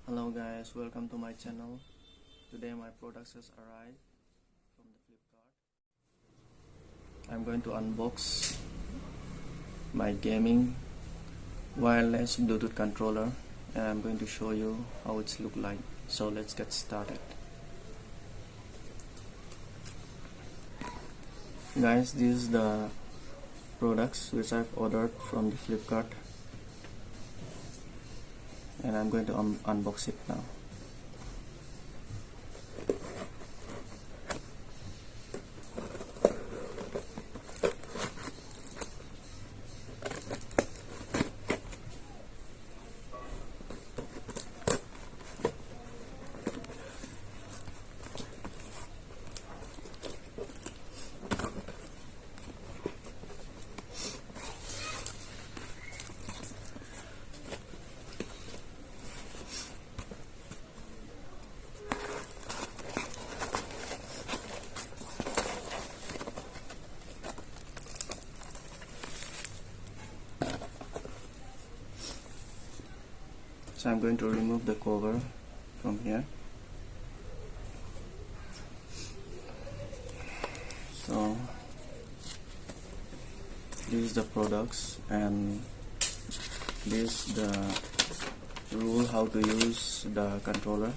Hello guys, welcome to my channel. Today my products has arrived from the Flipkart. I'm going to unbox my gaming wireless Bluetooth controller and I'm going to show you how it's look like. So let's get started. Guys, this is the products which I've ordered from the Flipkart and I'm going to unbox it now. So I'm going to remove the cover from here. So this is the products and this is the rule how to use the controller,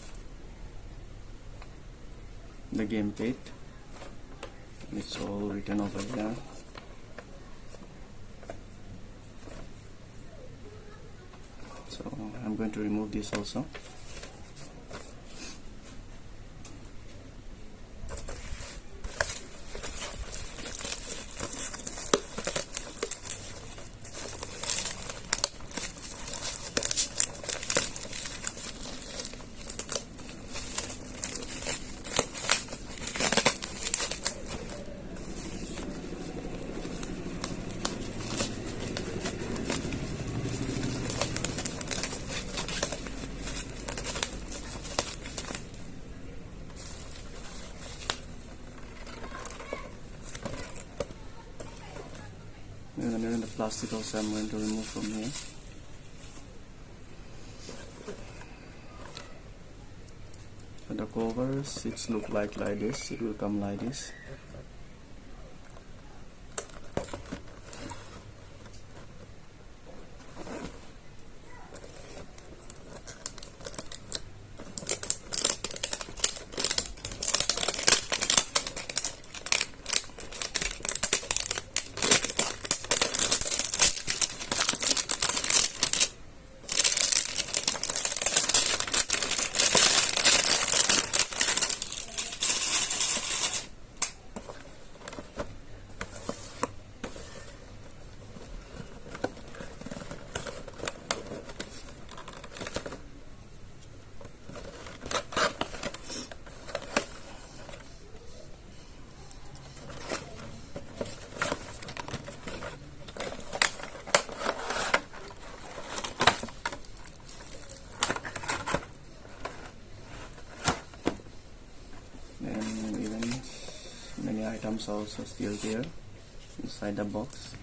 the gamepad. It's all written over here. So I'm going to remove this also. And then the plastic also I'm going to remove from here. So the covers, it look like this, it will come like this. And even many items also still there inside the box,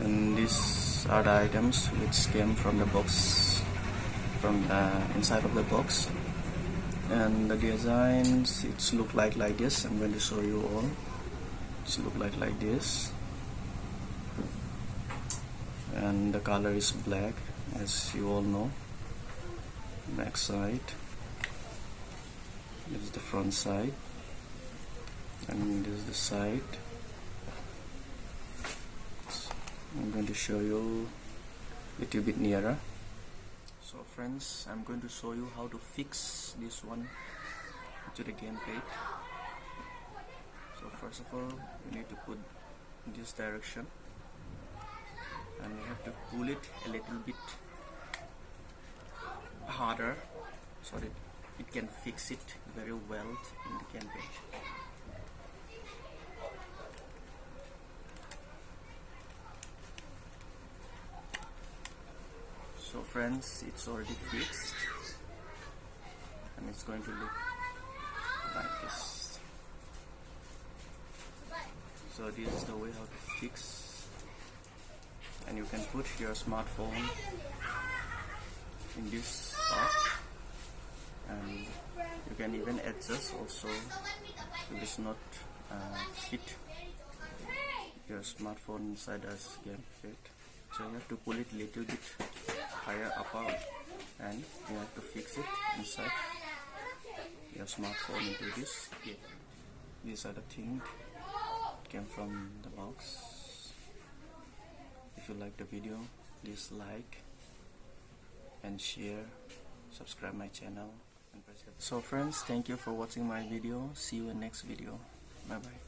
and these are the items which came from the box, from the inside of the box. And the designs, it's look like this. I'm going to show you all. It's look like this, and the color is black, as you all know. Back side, this is the front side, and this is the side. I'm going to show you a little bit nearer. So friends, I'm going to show you how to fix this one to the gamepad. So first of all, you need to put this direction and you have to pull it a little bit harder so that it can fix it very well in the gamepad. So friends, it's already fixed and it's going to look like this. So this is the way how to fix, and you can put your smartphone in this part, and you can even adjust also if it's not fit your smartphone inside as gamepad. So you have to pull it little bit higher up, and you have to fix it inside your smartphone into this. These are the things came from the box. If you like the video, please like and share, subscribe my channel, and press the. So friends, thank you for watching my video. See you in next video. Bye bye.